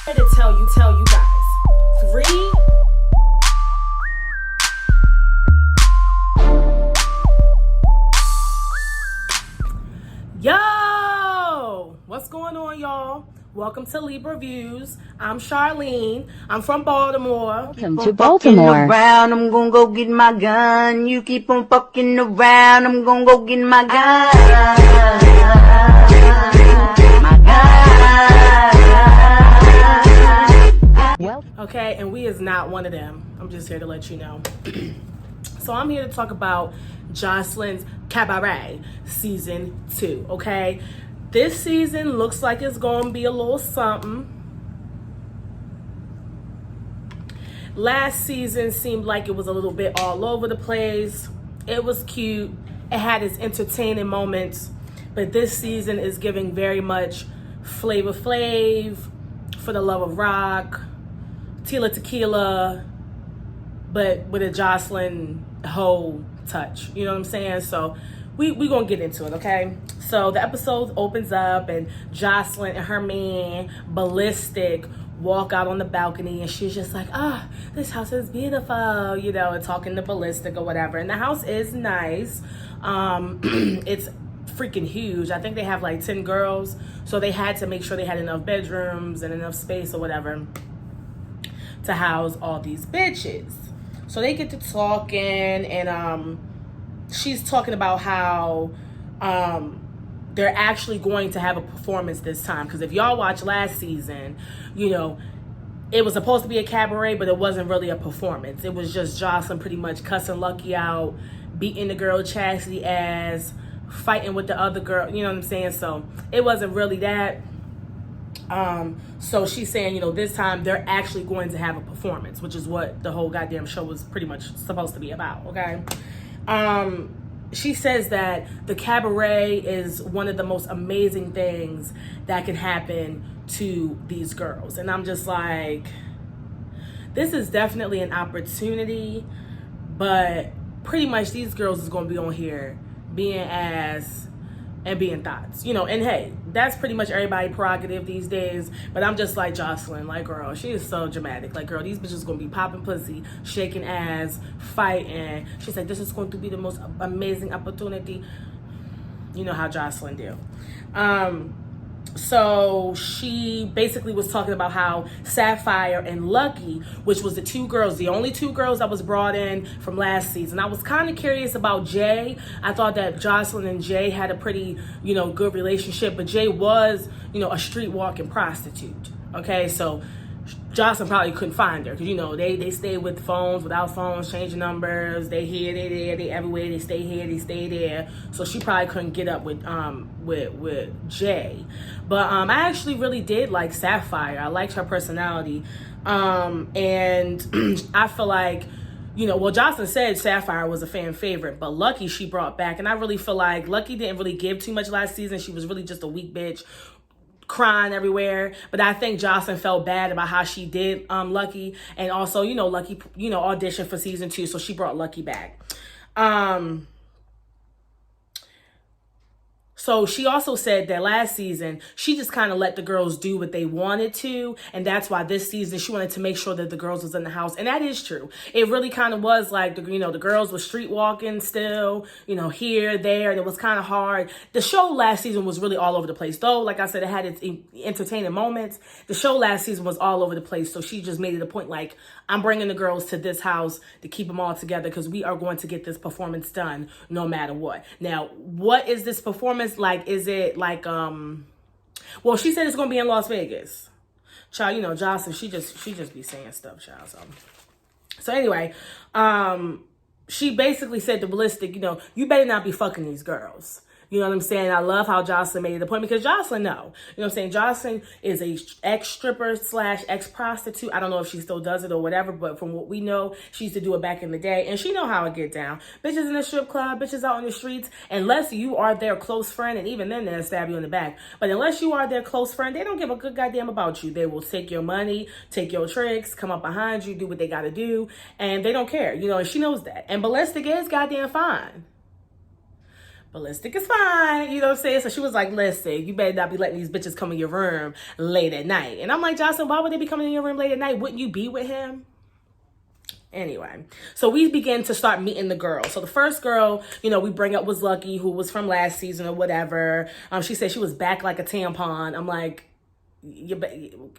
To tell you guys. 3. Yo! What's going on, y'all? Welcome to Libra Views. I'm Charlene. I'm from Baltimore. Welcome to Baltimore. Around, I'm gonna go get my gun. You keep on fucking around, I'm gonna go get my gun. My gun. Okay, and we is not one of them. I'm just here to let you know. So I'm here to talk about Jocelyn's Cabaret Season 2, okay? This season looks like it's going to be a little something. Last season seemed like it was a little bit all over the place. It was cute. It had its entertaining moments. But this season is giving very much Flavor Flav, For the Love of Rock, Tila Tequila, but with a Jocelyn whole touch. You know what I'm saying? So we gonna get into it, okay? So the episode opens up and Jocelyn and her man Ballistic walk out on the balcony, and she's just like, this house is beautiful, you know, and talking to Ballistic or whatever. And the house is nice. It's freaking huge. I think they have like 10 girls, so they had to make sure they had enough bedrooms and enough space or whatever to house all these bitches. So they get to talking, and she's talking about how they're actually going to have a performance this time. Because if y'all watched last season, you know, it was supposed to be a cabaret, but it wasn't really a performance. It was just Jocelyn pretty much cussing Lucky out, beating the girl Chastity ass, fighting with the other girl, you know what I'm saying? So it wasn't really that. So she's saying, you know, this time they're actually going to have a performance, which is what the whole goddamn show was pretty much supposed to be about, okay? She says that the cabaret is one of the most amazing things that can happen to these girls. And I'm just like, this is definitely an opportunity, but pretty much these girls is going to be on here being ass and being thoughts, you know. And hey, that's pretty much everybody's prerogative these days, but I'm just like Jocelyn, like, girl, she is so dramatic. Like, girl, these bitches gonna be popping pussy, shaking ass, fighting. She's like, this is going to be the most amazing opportunity. You know how Jocelyn do. So she basically was talking about how Sapphire and Lucky, which was the two girls, the only two girls that was brought in from last season. I was kind of curious about Jay. I thought that Jocelyn and Jay had a pretty, you know, good relationship, but Jay was, you know, a street walking prostitute. Okay, so Jocelyn probably couldn't find her because, you know, they stay with phones, without phones, changing numbers. They here, they there, they everywhere. They stay here, they stay there. So she probably couldn't get up with Jay. But I actually really did like Sapphire. I liked her personality, and I feel like, you know, well, Jocelyn said Sapphire was a fan favorite, but Lucky she brought back, and I really feel like Lucky didn't really give too much last season. She was really just a weak bitch, crying everywhere. But I think Jocelyn felt bad about how she did Lucky, and also, you know, Lucky, you know, auditioned for season 2, so she brought Lucky back. So she also said that last season, she just kind of let the girls do what they wanted to. And that's why this season, she wanted to make sure that the girls was in the house. And that is true. It really kind of was like, you know, the girls were street walking still, you know, here, there. And it was kind of hard. The show last season was really all over the place. Though, like I said, it had its entertaining moments. The show last season was all over the place. So she just made it a point like, I'm bringing the girls to this house to keep them all together because we are going to get this performance done no matter what. Now, what is this performance like? Is it like, well, she said it's going to be in Las Vegas. Child, you know, Jocelyn, she just be saying stuff, child. So anyway, she basically said to Ballistic, you know, you better not be fucking these girls. You know what I'm saying? I love how Jocelyn made it a point because Jocelyn, no. You know what I'm saying? Jocelyn is a ex-stripper / ex-prostitute. I don't know if she still does it or whatever, but from what we know, she used to do it back in the day. And she know how it get down. Bitches in the strip club, bitches out on the streets, unless you are their close friend, and even then they'll stab you in the back. But unless you are their close friend, they don't give a good goddamn about you. They will take your money, take your tricks, come up behind you, do what they got to do, and they don't care. You know, and she knows that. And Ballistic is goddamn fine. ballistic is fine. You know what I'm saying? So she was like, listen, you better not be letting these bitches come in your room late at night. And I'm like, Jocelyn, why would they be coming in your room late at night? Wouldn't you be with him? Anyway, so we began to start meeting the girls. So the first girl, you know, we bring up was Lucky, who was from last season or whatever. She said she was back like a tampon. I'm like,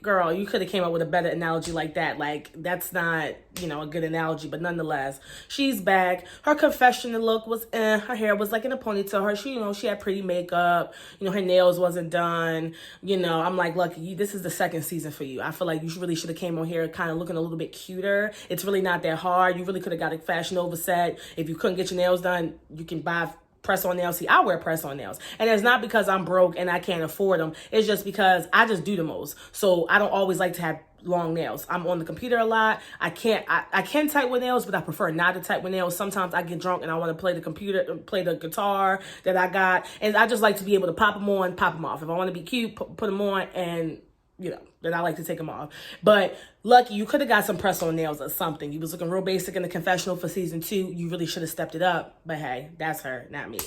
girl, you could have came up with a better analogy like that. Like, that's not, you know, a good analogy, but nonetheless, she's back. Her confessional look was her hair was like in a ponytail. Her, she, you know, she had pretty makeup, you know, her nails wasn't done. You know, I'm like, Lucky, this is the second season for you. I feel like you really should have came on here kind of looking a little bit cuter. It's really not that hard. You really could have got a Fashion Nova set. If you couldn't get your nails done, you can buy press-on nails. See, I wear press-on nails. And it's not because I'm broke and I can't afford them. It's just because I just do the most. So I don't always like to have long nails. I'm on the computer a lot. I can type with nails, but I prefer not to type with nails. Sometimes I get drunk and I want to play the guitar that I got. And I just like to be able to pop them on, pop them off. If I want to be cute, put them on, and you know, then I like to take them off. But Lucky, you could have got some press-on nails or something. You was looking real basic in the confessional for season 2. You really should have stepped it up. But hey, that's her, not me.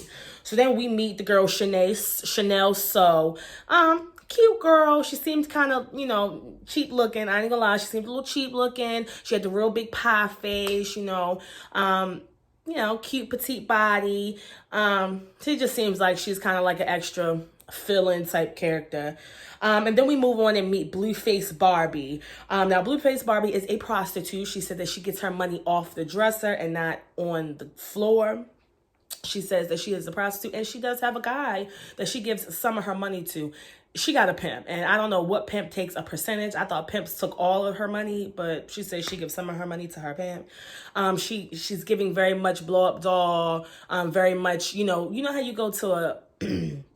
So then we meet the girl Chanel So. Cute girl. She seemed kind of, you know, cheap looking. I ain't gonna lie. She seemed a little cheap looking. She had the real big pie face, you know, cute petite body. She just seems like she's kind of like an extra fill-in type character. And then we move on and meet Blueface Barbie. Now, Blueface Barbie is a prostitute. She said that she gets her money off the dresser and not on the floor. She says that she is a prostitute, and she does have a guy that she gives some of her money to. She got a pimp, and I don't know what pimp takes a percentage. I thought pimps took all of her money, but she says she gives some of her money to her pimp. She's giving very much blow up doll, very much, you know how you go to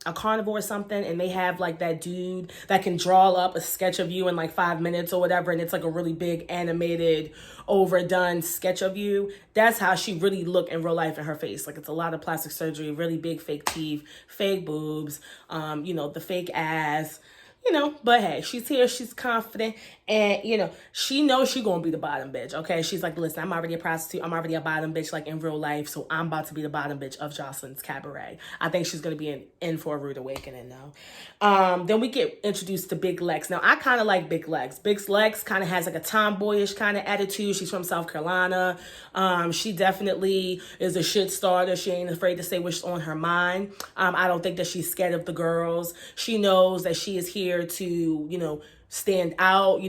a carnival or something and they have like that dude that can draw up a sketch of you in like 5 minutes or whatever, and it's like a really big animated overdone sketch of you. That's how she really look in real life in her face. Like, it's a lot of plastic surgery, really big fake teeth, fake boobs, the fake ass, but hey, she's here, she's confident, and she knows she gonna be the bottom bitch. Okay, she's like, listen, I'm already a prostitute, I'm already a bottom bitch like in real life, so I'm about to be the bottom bitch of Jocelyn's Cabaret. I think she's gonna be in for a rude awakening though. Then we get introduced to Big Lex. Now, I kind of like Big Lex. Big Lex kind of has like a tomboyish kind of attitude. She's from South Carolina. She definitely is a shit starter. She ain't afraid to say what's on her mind. I don't think that she's scared of the girls. She knows that she is here to, stand out.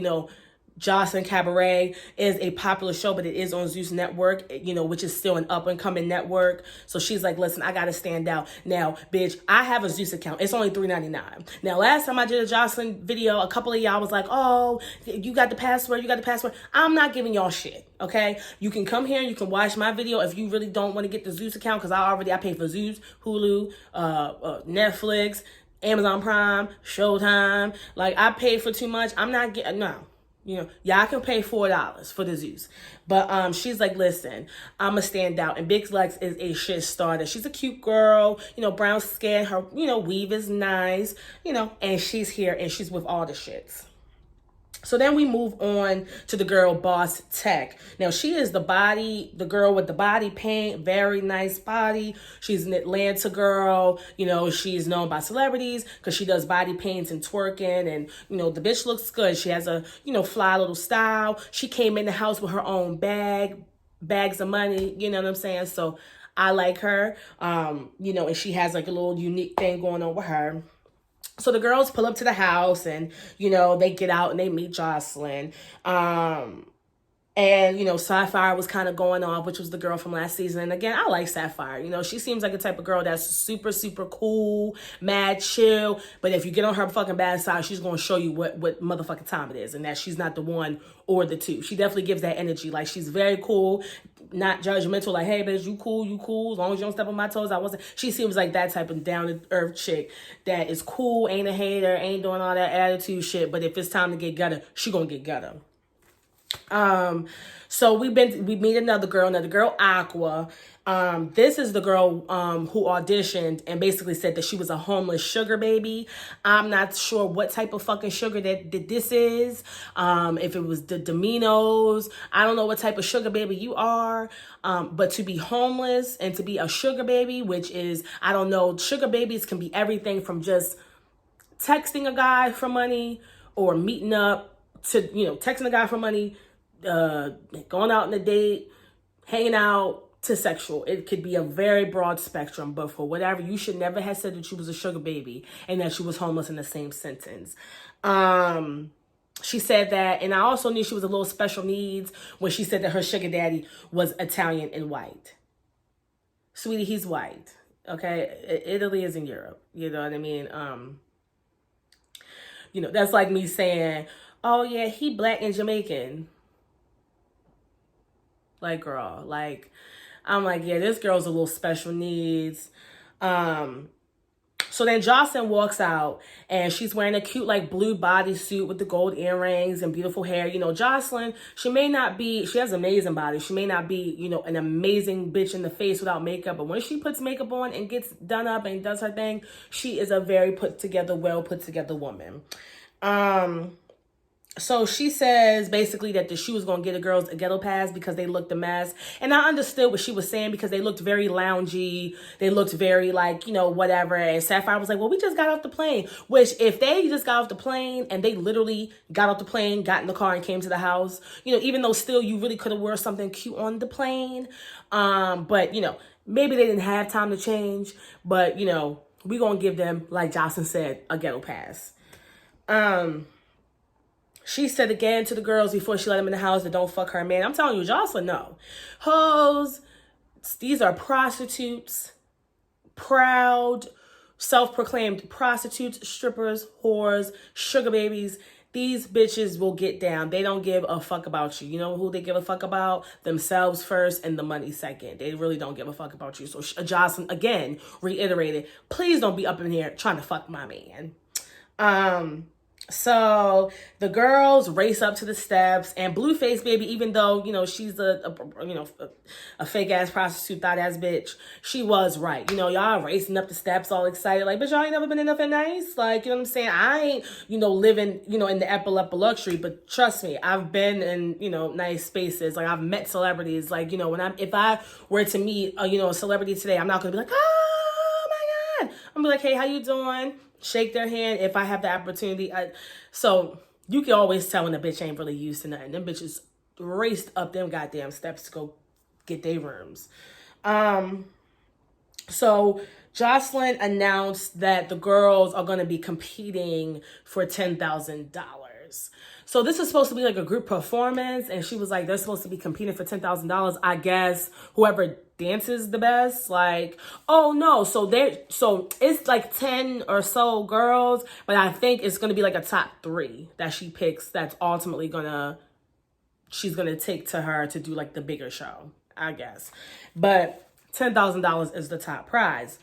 Jocelyn Cabaret is a popular show, but it is on Zeus Network, which is still an up-and-coming network. So she's like, listen, I got to stand out. Now, bitch, I have a Zeus account. It's only $3.99. Now, last time I did a Jocelyn video, a couple of y'all was like, oh, you got the password, I'm not giving y'all shit, okay? You can come here and you can watch my video if you really don't want to get the Zeus account, because I pay for Zeus, Hulu, Netflix, Amazon Prime, Showtime. Like, I paid for too much. I'm not getting, no. Y'all can pay $4 for the Zeus. But she's like, listen, I'ma stand out. And Big Lex is a shit starter. She's a cute girl, brown skin. Her, weave is nice, and she's here and she's with all the shits. So then we move on to the girl Boss Tech. Now, she is the girl with the body paint, very nice body. She's an Atlanta girl. She's known by celebrities because she does body paints and twerking, and, the bitch looks good. She has a, fly little style. She came in the house with her own bags of money, you know what I'm saying? So I like her, and she has like a little unique thing going on with her. So the girls pull up to the house and, they get out and they meet Jocelyn. And, Sapphire was kind of going off, which was the girl from last season. And again, I like Sapphire. She seems like the type of girl that's super, super cool, mad chill. But if you get on her fucking bad side, she's going to show you what motherfucking time it is, and that she's not the one or the two. She definitely gives that energy. Like, she's very cool, not judgmental. Like, hey, bitch, you cool. As long as you don't step on my toes, I wasn't. She seems like that type of down-to-earth chick that is cool, ain't a hater, ain't doing all that attitude shit. But if it's time to get gutter, she going to get gutter. So we meet another girl, Aqua. This is the girl who auditioned and basically said that she was a homeless sugar baby. I'm not sure what type of fucking sugar that this is. If it was the Domino's, I don't know what type of sugar baby you are. But to be homeless and to be a sugar baby, which is, I don't know, sugar babies can be everything from just texting a guy for money or meeting up to, texting a guy for money, going out on a date, hanging out, to sexual. It could be a very broad spectrum, but for whatever, you should never have said that you was a sugar baby and that she was homeless in the same sentence. She said that, and I also knew she was a little special needs when she said that her sugar daddy was Italian and white. Sweetie, he's white. Okay? Italy is in Europe. You know what I mean? That's like me saying, oh yeah, he black and Jamaican. Like, girl, I'm like, yeah, this girl's a little special needs. So then Jocelyn walks out and she's wearing a cute blue bodysuit with the gold earrings and beautiful hair. Jocelyn, she has an amazing body. She may not be, an amazing bitch in the face without makeup, but when she puts makeup on and gets done up and does her thing, she is a very well put together woman. So she says basically that she was going to get the girls a ghetto pass because they looked a mess. And I understood what she was saying because they looked very loungy. They looked very whatever. And Sapphire was like, well, we just got off the plane. Which if they just got off the plane and they literally got off the plane, got in the car and came to the house, even though still you really could have wore something cute on the plane. But, maybe they didn't have time to change. But, we going to give them, like Jocelyn said, a ghetto pass. She said again to the girls before she let them in the house that don't fuck her man. I'm telling you, Jocelyn, no. Hoes, these are prostitutes, proud, self-proclaimed prostitutes, strippers, whores, sugar babies. These bitches will get down. They don't give a fuck about you. You know who they give a fuck about? Themselves first and the money second. They really don't give a fuck about you. So Jocelyn, again, reiterated, please don't be up in here trying to fuck my man. So the girls race up to the steps and Blueface baby, even though, she's a fake ass prostitute, thought ass bitch, she was right. Y'all racing up the steps all excited. Like, bitch, y'all ain't never been in nothing nice. Like, you know what I'm saying? I ain't, living, in the epileptic luxury, but trust me, I've been in, nice spaces. Like, I've met celebrities. Like, if I were to meet, a celebrity today, I'm not going to be like, oh my God. I'm gonna be like, hey, how you doing? Shake their hand if I have the opportunity. So you can always tell when a bitch ain't really used to nothing. Them bitches raced up them goddamn steps to go get their rooms. So Jocelyn announced that the girls are going to be competing for $10,000. So this is supposed to be like a group performance. And she was like, they're supposed to be competing for $10,000. I guess whoever dances the best, oh no. So it's like 10 or so girls, but I think it's going to be like a top 3 that she picks. That's ultimately she's going to take to her to do the bigger show, I guess. But $10,000 is the top prize.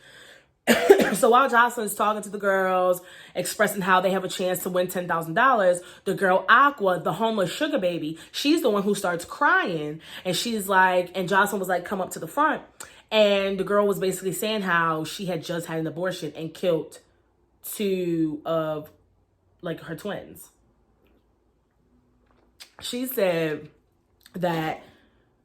So while Jocelyn's talking to the girls, expressing how they have a chance to win $10,000, the girl Aqua, the homeless sugar baby, she's the one who starts crying. And she's like, and Jocelyn was like, come up to the front. And the girl was basically saying how she had just had an abortion and killed 2 of her twins. She said that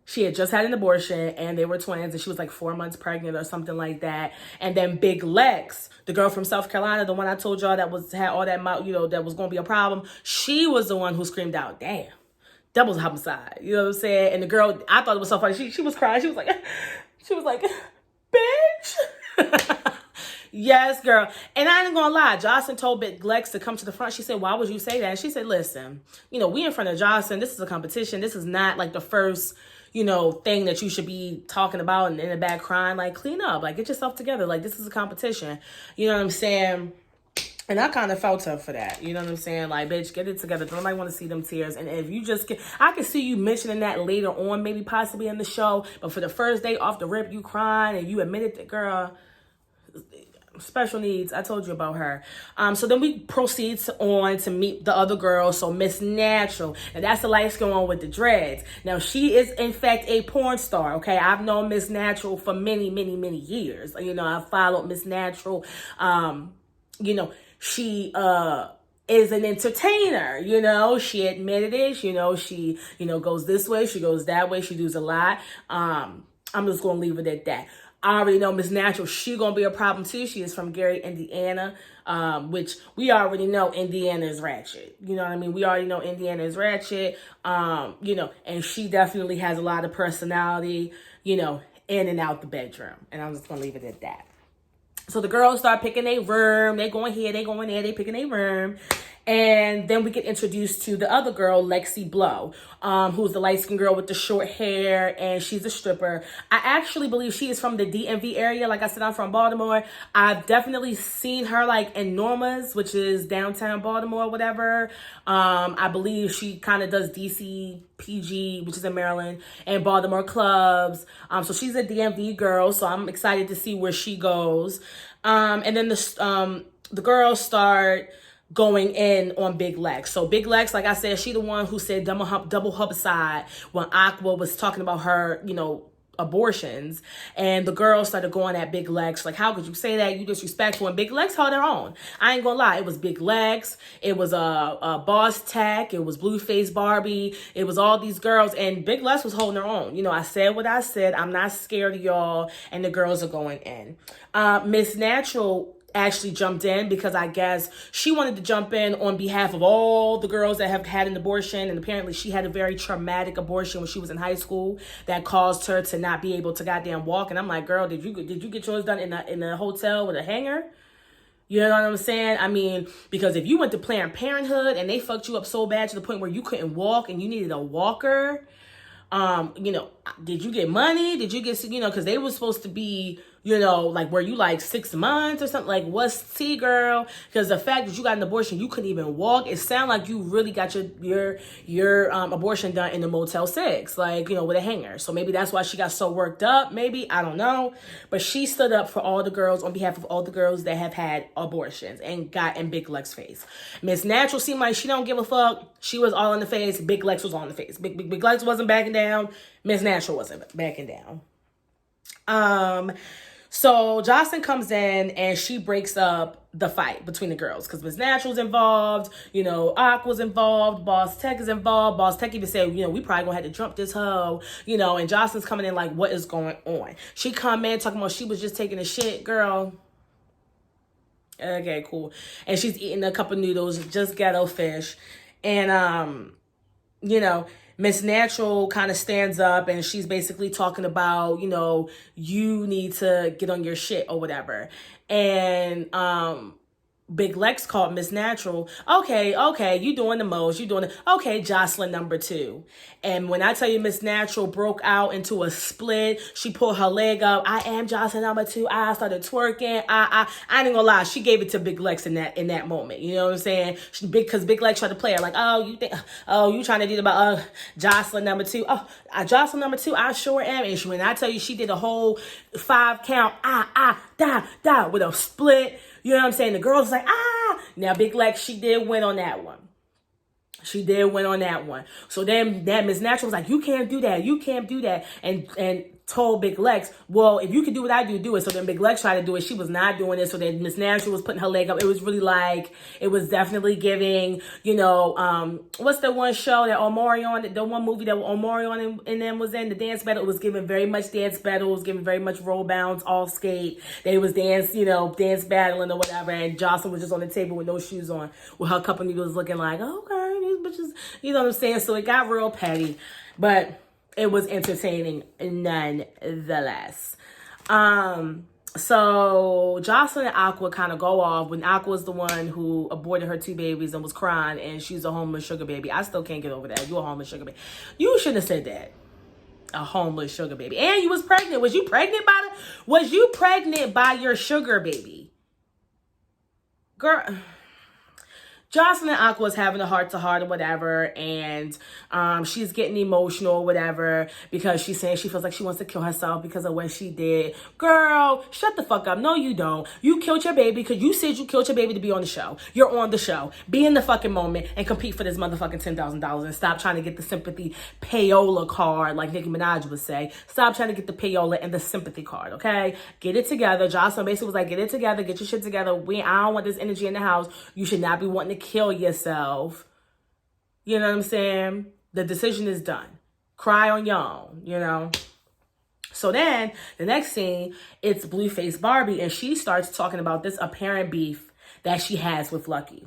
she had just had an abortion and they were twins and she was 4 months pregnant or something like that. And then Big Lex, the girl from South Carolina, the one I told y'all had all that, that was going to be a problem. She was the one who screamed out, damn, that was homicide. You know what I'm saying? And the girl, I thought it was so funny. She was crying. She was like, bitch. Yes, girl. And I ain't gonna lie. Jocelyn told Big Lex to come to the front. She said, why would you say that? And she said, listen, we in front of Jocelyn. This is a competition. This is not the first thing that you should be talking about and in the back crying. Clean up, get yourself together. This is a competition. You know what I'm saying? And I kind of felt her for that. You know what I'm saying? Bitch, get it together. Nobody want to see them tears. And if you just I can see you mentioning that later on, maybe possibly in the show. But for the first day off the rip, you crying and you admitted that, girl, special needs. I told you about her. So then we proceed on to meet the other girl. So Miss Natural. And that's the light skin one with the dreads. Now she is in fact a porn star. Okay. I've known Miss Natural for many, many, many years. You know, I followed Miss Natural. You know, she, is an entertainer, you know, she admitted it, you know, she, you know, goes this way, she goes that way, she does a lot. I'm just going to leave it at that. I already know Miss Natural, she going to be a problem too. She is from Gary, Indiana, which we already know Indiana is ratchet. You know what I mean? We already know Indiana is ratchet, you know, and she definitely has a lot of personality, you know, in and out the bedroom. And I'm just going to leave it at that. So the girls start picking a room. They going here, they going there, they picking a room. And then we get introduced to the other girl, Lexi Blow, who's the light-skinned girl with the short hair, and she's a stripper. I actually believe she is from the DMV area. Like I said, I'm from Baltimore. I've definitely seen her like in Norma's, which is downtown Baltimore, whatever. I believe she kind of does DC PG, which is in Maryland, and Baltimore clubs. So she's a DMV girl, so I'm excited to see where she goes. And then the girls start going in on Big Lex. So Big Lex, like I said, she the one who said double homicide when Aqua was talking about her, you know, abortions. And the girls started going at Big Lex. Like, how could you say that? You disrespectful. And Big Lex held her own. I ain't gonna lie. It was Big Lex. It was a Boss Tech. It was Blueface Barbie. It was all these girls. And Big Lex was holding her own. You know, I said what I said. I'm not scared of y'all. And the girls are going in. Miss Natural actually jumped in because I guess she wanted to jump in on behalf of all the girls that have had an abortion. And apparently she had a very traumatic abortion when she was in high school that caused her to not be able to goddamn walk. And I'm like, girl, did you get yours done in a hotel with a hanger? You know what I'm saying? I mean, because if you went to Planned Parenthood and they fucked you up so bad to the point where you couldn't walk and you needed a walker, you know, did you get money? Did you get, you know, because they were supposed to be, you know, like, were you like 6 months or something? Like, what's tea, girl? Because the fact that you got an abortion, you couldn't even walk. It sounded like you really got your abortion done in the Motel 6, like, you know, with a hanger. So maybe that's why she got so worked up. Maybe, I don't know. But she stood up for all the girls on behalf of all the girls that have had abortions and got in Big Lex's face. Miss Natural seemed like she don't give a fuck. She was all in the face. Big Lex was all in the face. Big Lex wasn't backing down. Miss Natural wasn't backing down. So Jocelyn comes in and she breaks up the fight between the girls because Miss Natural's involved, you know, Aqua's involved, Boss Tech is involved. Boss Tech even said, you know, we probably gonna have to jump this hoe, you know, and Jocelyn's coming in like, what is going on? She come in talking about she was just taking a shit, girl. Okay, cool. And she's eating a cup of noodles, just ghetto fish. And, you know, Miss Natural kind of stands up and she's basically talking about, you know, you need to get on your shit or whatever. And Big Lex called Miss Natural. Okay, you doing the most. You doing it. Okay, Jocelyn number 2. And when I tell you Miss Natural broke out into a split, she pulled her leg up. I am Jocelyn number 2. I started twerking. I ain't gonna lie. She gave it to Big Lex in that moment. You know what I'm saying? Because Big Lex tried to play her like, you trying to do about Jocelyn number 2? Jocelyn number 2. I sure am. And when I tell you, she did a whole 5 count. Da with a split. You know what I'm saying? The girls was like, Now, Big Lex, she did win on that one. So then that Miss Natural was like, you can't do that. And told Big Lex, well, if you can do what I do it. So then Big Lex tried to do it. She was not doing it. So then Miss Natural was putting her leg up. It was really like, it was definitely giving, you know, what's the one show that Omarion, the one movie that Omarion and them was in, the dance battle? It was giving very much dance battle. It was giving very much roll bounce, all skate. They was dance battling or whatever. And Jocelyn was just on the table with no shoes on with her cup of noodles looking like, okay, these bitches, you know what I'm saying? So it got real petty. But it was entertaining nonetheless. So Jocelyn and Aqua kind of go off when Aqua's the one who aborted her 2 babies and was crying and she's a homeless sugar baby. I still can't get over that. You a homeless sugar baby. You shouldn't have said that. A homeless sugar baby. And you was pregnant. Was you pregnant by your sugar baby? Girl, Jocelyn and Aqua is having a heart-to-heart or whatever, and she's getting emotional or whatever because she's saying she feels like she wants to kill herself because of what she did. Girl, shut the fuck up. No, you don't. You killed your baby because you said you killed your baby to be on the show. You're on the show. Be in the fucking moment and compete for this motherfucking $10,000 and stop trying to get the sympathy payola card like Nicki Minaj would say. Stop trying to get the payola and the sympathy card, okay? Get it together. Jocelyn basically was like, get it together. Get your shit together. I don't want this energy in the house. You should not be wanting to kill yourself. You know what I'm saying? The decision is done. Cry on your own, you know? So then the next scene, it's Blueface Barbie, and she starts talking about this apparent beef that she has with Lucky.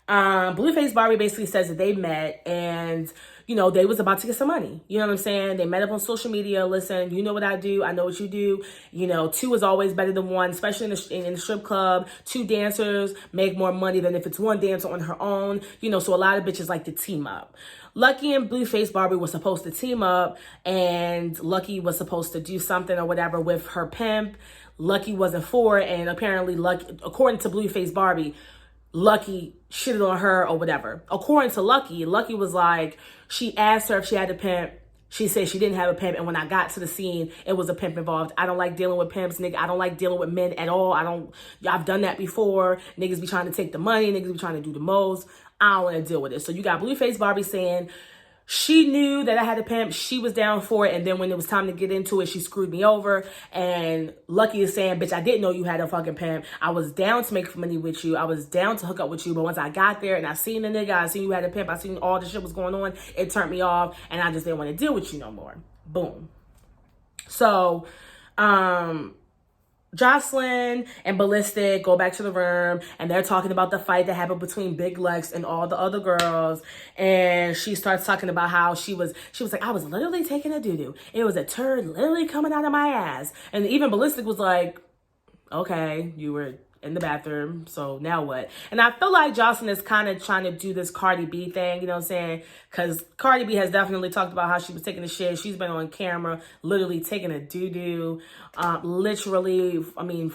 Blueface Barbie basically says that they met and, you know, they was about to get some money. You know what I'm saying? They met up on social media. Listen, you know what I do. I know what you do. You know, 2 is always better than 1, especially in the strip club. 2 dancers make more money than if it's 1 dancer on her own. You know, so a lot of bitches like to team up. Lucky and Blueface Barbie were supposed to team up, and Lucky was supposed to do something or whatever with her pimp. Lucky wasn't for it, and apparently Lucky, according to Blueface Barbie, Lucky shitted on her or whatever. According to Lucky, Lucky was like, she asked her if she had a pimp. She said she didn't have a pimp. And when I got to the scene, it was a pimp involved. I don't like dealing with pimps, nigga. I don't like dealing with men at all. I've done that before. Niggas be trying to take the money. Niggas be trying to do the most. I don't want to deal with it. So you got Blueface Barbie saying, she knew that I had a pimp. She was down for it. And then when it was time to get into it, she screwed me over. And Lucky is saying, bitch, I didn't know you had a fucking pimp. I was down to make money with you. I was down to hook up with you. But once I got there and I seen the nigga, I seen you had a pimp, I seen all the shit was going on, it turned me off. And I just didn't want to deal with you no more. Boom. So, Jocelyn and Ballistic go back to the room and they're talking about the fight that happened between Big Lex and all the other girls. And she starts talking about how she was like, I was literally taking a doo-doo. It was a turd literally coming out of my ass. And even Ballistic was like, okay, you were in the bathroom, so now what? And I feel like Jocelyn is kind of trying to do this Cardi B thing, you know what I'm saying? Because Cardi B has definitely talked about how she was taking a shit. She's been on camera literally taking a doo-doo. Literally, I mean,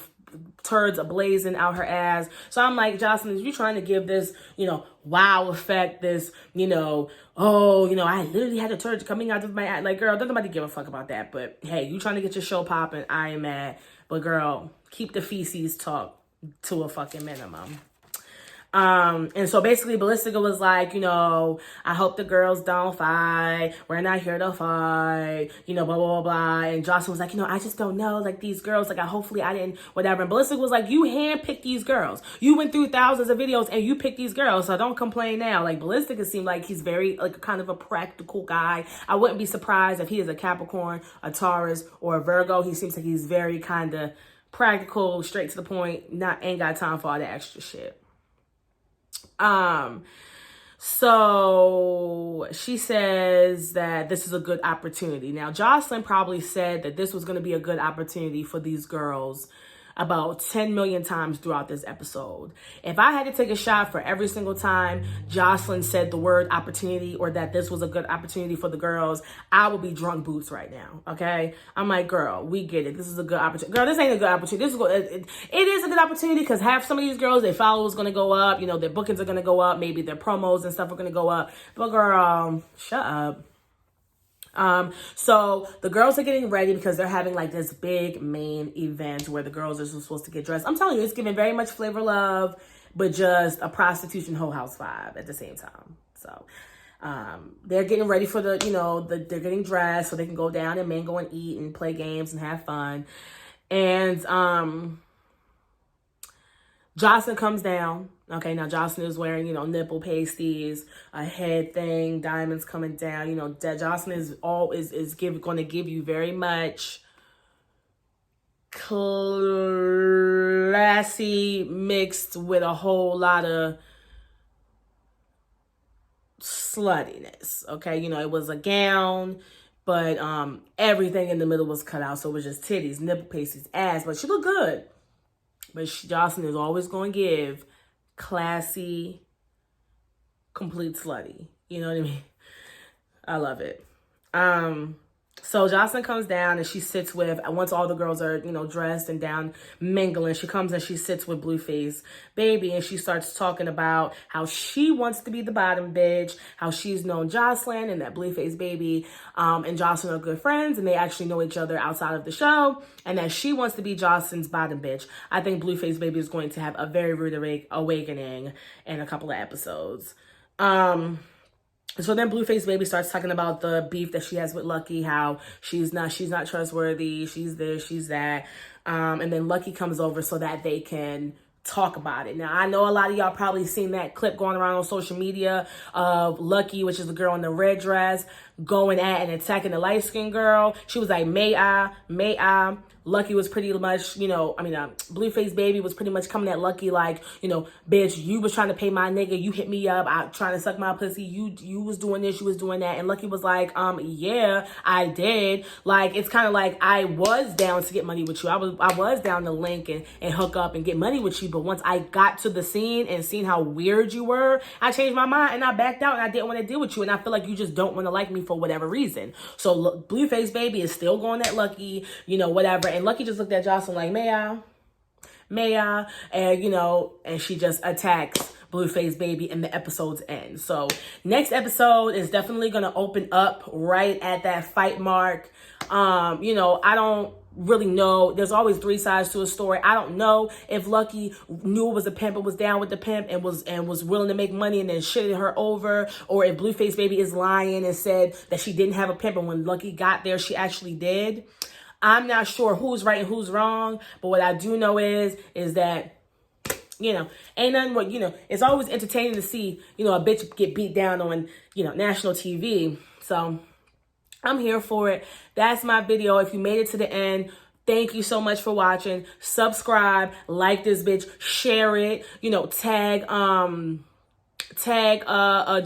turds ablazing out her ass. So I'm like, Jocelyn, you trying to give this, you know, wow effect, this, you know, oh, you know, I literally had a turd coming out of my ass. Like, girl, don't nobody give a fuck about that. But hey, you trying to get your show popping, I ain't mad. But girl, keep the feces talk to a fucking minimum. And so basically Ballistica was like, you know, I hope the girls don't fight. We're not here to fight, you know, blah, blah, blah, blah. And Jocelyn was like, you know, I just don't know, like, these girls, like, hopefully I didn't, whatever. And Ballistica was like, you handpicked these girls. You went through thousands of videos and you picked these girls, so don't complain now. Like, Ballistica seemed like he's very, like, kind of a practical guy. I wouldn't be surprised if he is a Capricorn, a Taurus, or a Virgo. He seems like he's very kind of practical, straight to the point, ain't got time for all that extra shit. So she says that this is a good opportunity. Now, Jocelyn probably said that this was going to be a good opportunity for these girls about 10 million times throughout this episode. If I had to take a shot for every single time Jocelyn said the word opportunity or that this was a good opportunity for the girls, I would be drunk boots right now, okay? I'm like, girl, we get it. This is a good opportunity. Girl, this ain't a good opportunity. It is a good opportunity because half some of these girls, their followers going to go up. You know, their bookings are going to go up. Maybe their promos and stuff are going to go up. But girl, shut up. So the girls are getting ready because they're having like this big main event where the girls are supposed to get dressed. I'm telling you, it's giving very much Flavor Love, but just a prostitution whole house vibe at the same time. So, they're getting ready for the, you know, they're getting dressed so they can go down and mingle and eat and play games and have fun. And, Jocelyn comes down. Okay, now Jocelyn is wearing, you know, nipple pasties, a head thing, diamonds coming down. You know, that Jocelyn is going to give you very much classy mixed with a whole lot of sluttiness. Okay, you know, it was a gown, but everything in the middle was cut out, so it was just titties, nipple pasties, ass. But she looked good. But Jocelyn is always going to give classy, complete slutty. You know what I mean? I love it. So Jocelyn comes down and she sits with, once all the girls are, dressed and down mingling, she comes and she sits with Blueface Baby and she starts talking about how she wants to be the bottom bitch, how she's known Jocelyn and that Blueface Baby and Jocelyn are good friends and they actually know each other outside of the show and that she wants to be Jocelyn's bottom bitch. I think Blueface Baby is going to have a very rude awakening in a couple of episodes. So then Blueface Baby starts talking about the beef that she has with Lucky, how she's not trustworthy, she's this, she's that. And then Lucky comes over so that they can talk about it. Now, I know a lot of y'all probably seen that clip going around on social media of Lucky, which is the girl in the red dress, going at and attacking the light-skinned girl. She was like, may I? Lucky was pretty much, Blueface Baby was pretty much coming at Lucky like, bitch, you was trying to pay my nigga, you hit me up, I trying to suck my pussy, you was doing this, you was doing that. And Lucky was like, yeah, I did. Like, it's kind of like, I was down to get money with you. I was down to link and hook up and get money with you. But once I got to the scene and seen how weird you were, I changed my mind and I backed out and I didn't want to deal with you. And I feel like you just don't want to like me for whatever reason. So Blueface Baby is still going at Lucky, whatever. And Lucky just looked at Jocelyn like, may I? And, and she just attacks Blueface Baby and the episode's end. So next episode is definitely going to open up right at that fight mark. I don't really know. There's always three sides to a story. I don't know if Lucky knew it was a pimp and was down with the pimp and was willing to make money and then shitted her over, or if Blueface Baby is lying and said that she didn't have a pimp and when Lucky got there she actually did. I'm not sure who's right and who's wrong, but what I do know is that, ain't nothing what, it's always entertaining to see, a bitch get beat down on, national TV. So I'm here for it. That's my video. If you made it to the end, thank you so much for watching. Subscribe, like this bitch, share it, tag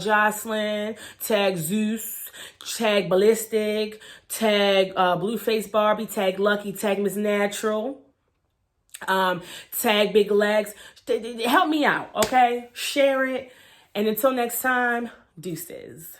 Jocelyn, tag Zeus, tag Ballistic, tag Blueface Barbie, tag Lucky, tag Miss Natural, tag Big Legs. Help me out, okay? Share it. And until next time, deuces.